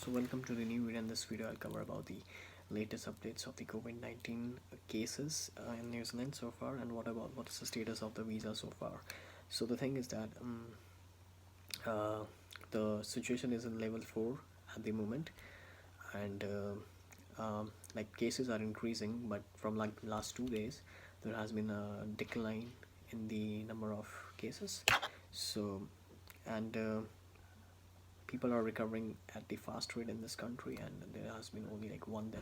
So welcome to the new video. In this video I'll cover about the latest updates of the COVID-19 cases in New Zealand so far, and what's the status of the visa so far. So the thing is that uh, the situation is in level 4 at the moment, and like cases are increasing, but from like last 2 days there has been a decline in the number of cases. So and people are recovering at the fast rate in this country, and there has been only like one death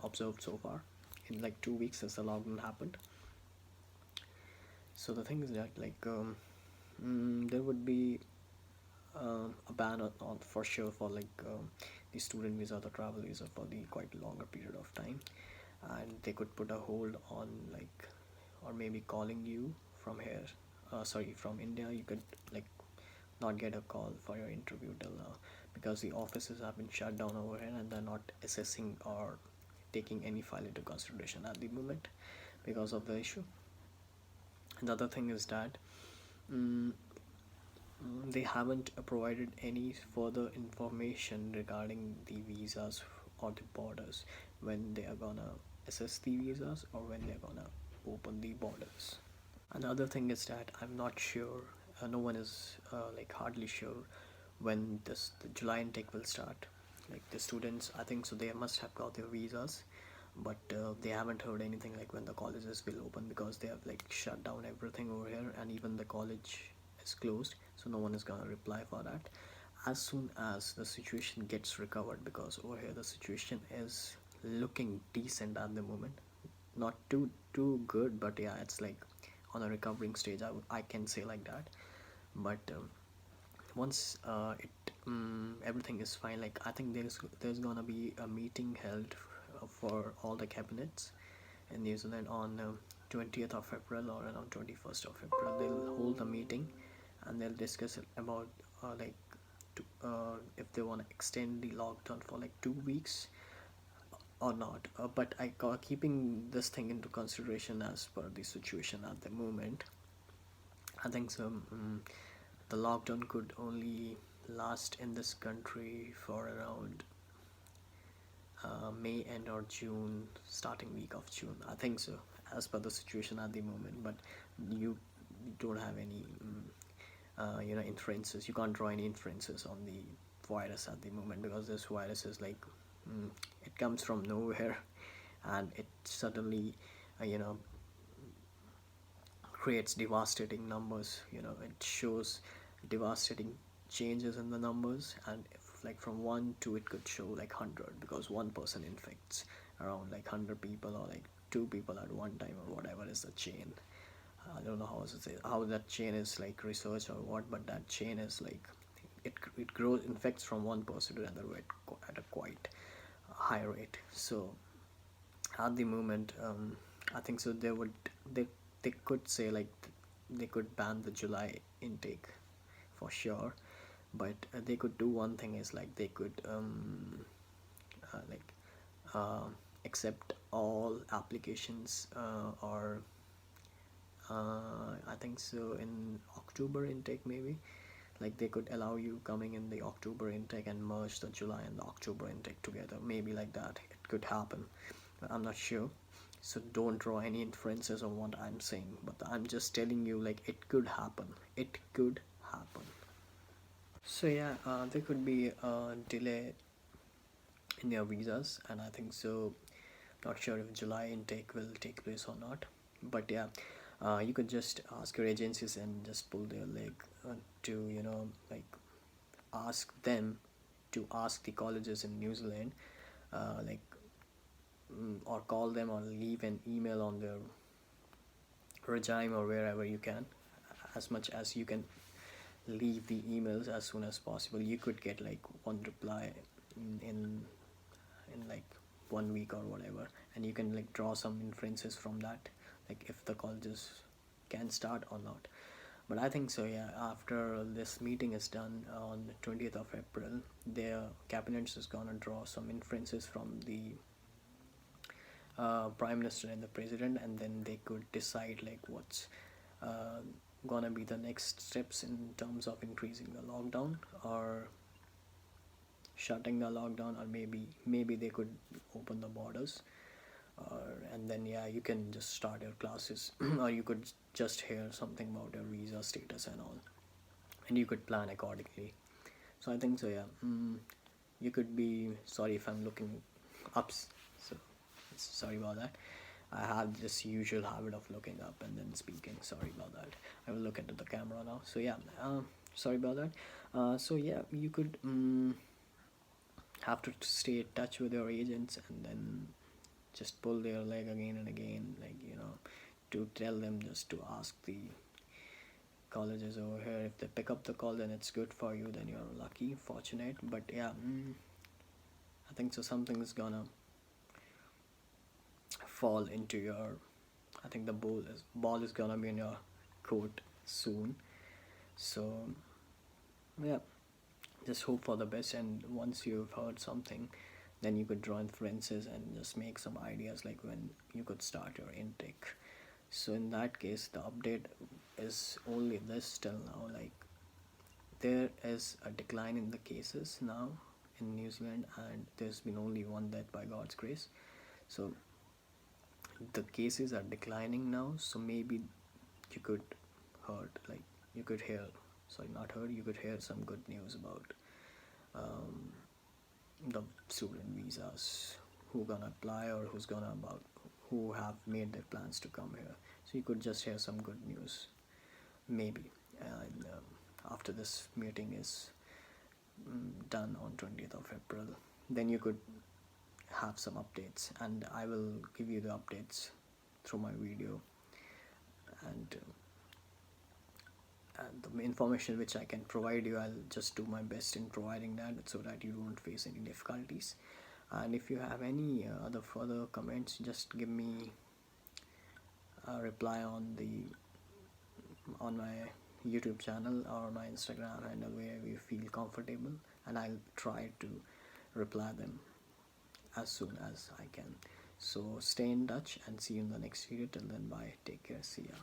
observed so far in like 2 weeks since the lockdown happened. So the thing is that there would be a ban on for sure for the student visa, the travel visa for the quite longer period of time, and they could put a hold on like, or maybe calling you from here, sorry, from India. You could like not get a call for your interview till now, because the offices have been shut down over here and they're not assessing or taking any file into consideration at the moment because of the issue. Another thing is that mm, they haven't provided any further information regarding the visas or the borders, when they are gonna assess the visas or when they're gonna open the borders. Another thing is that I'm not sure, no one is like hardly sure when the July intake will start. Like the students, I think so they must have got their visas, but they haven't heard anything like when the colleges will open, because they have like shut down everything over here, and even the college is closed, so no one is gonna reply for that as soon as the situation gets recovered, because over here the situation is looking decent at the moment. Not too good, but yeah, it's like on a recovering stage, I can say like that. But once everything is fine, like I think there's gonna be a meeting held for all the cabinets in New Zealand on 20th of April or around 21st of April. They'll hold a meeting and they'll discuss about if they want to extend the lockdown for like 2 weeks or not. But keeping this thing into consideration as per the situation at the moment, I think so. The lockdown could only last in this country for around May end or June, starting week of June. I think so, as per the situation at the moment. But you don't have any, inferences. You can't draw any inferences on the virus at the moment, because this virus is like, it comes from nowhere, and it suddenly, you know, creates devastating numbers. It shows devastating changes in the numbers, and if, like from 1 to, it could show like 100, because one person infects around like 100 people, or like 2 people at one time, or whatever is the chain. I don't know how that chain is like researched or what, but that chain is like, it grows, infects from one person to another at a quite high rate. So at the moment, I think so they they could say like they could ban the July intake for sure, but they could do one thing, is like they could like uh, accept all applications, or I think so in October intake maybe. Like they could allow you coming in the October intake and merge the July and the October intake together, maybe like that it could happen, but I'm not sure. So don't draw any inferences on what I'm saying, but I'm just telling you like it could happen. It could happen. So yeah, there could be a delay in your visas, and I think so, not sure if July intake will take place or not. But yeah, you could just ask your agencies and just pull their leg, to like ask them to ask the colleges in New Zealand, like or call them, or leave an email on their regime or wherever you can. As much as you can leave the emails as soon as possible, you could get like one reply in like 1 week or whatever, and you can like draw some inferences from that, like if the colleges can start or not. But I think so, yeah, after this meeting is done on 20th of April, their cabinet is gonna draw some inferences from the prime minister and the president, and then they could decide like what's uh, gonna be the next steps in terms of increasing the lockdown, or shutting the lockdown, or maybe they could open the borders, and then yeah, you can just start your classes or you could just hear something about your visa status and all, and you could plan accordingly. So I think so, yeah. You could be sorry if I'm looking up, so sorry about that. I have this usual habit of looking up and then speaking. Sorry about that. I will look into the camera now. So yeah, sorry about that. So yeah, you could have to stay in touch with your agents and then just pull their leg again and again, like, to tell them just to ask the colleges over here. If they pick up the call, then it's good for you, then you're lucky, fortunate. But yeah, I think so something is gonna fall into your, I think the ball is gonna be in your court soon. So yeah, just hope for the best, and once you've heard something, then you could draw inferences and just make some ideas like when you could start your intake. So in that case, the update is only this till now, like there is a decline in the cases now in New Zealand, and there's been only one death by God's grace. So the cases are declining now, so maybe you could heard like you could hear sorry not heard you could hear some good news about um, the student visas, who gonna apply or who have made their plans to come here. So you could just hear some good news, maybe, and after this meeting is done on 20th of April, then you could have some updates, and I will give you the updates through my video, and the information which I can provide you, I'll just do my best in providing that so that you don't face any difficulties. And if you have any other further comments, just give me a reply on my YouTube channel or my Instagram handle, where you feel comfortable, and I'll try to reply them as soon as I can. So stay in touch and see you in the next video. Till then, bye, take care, see ya.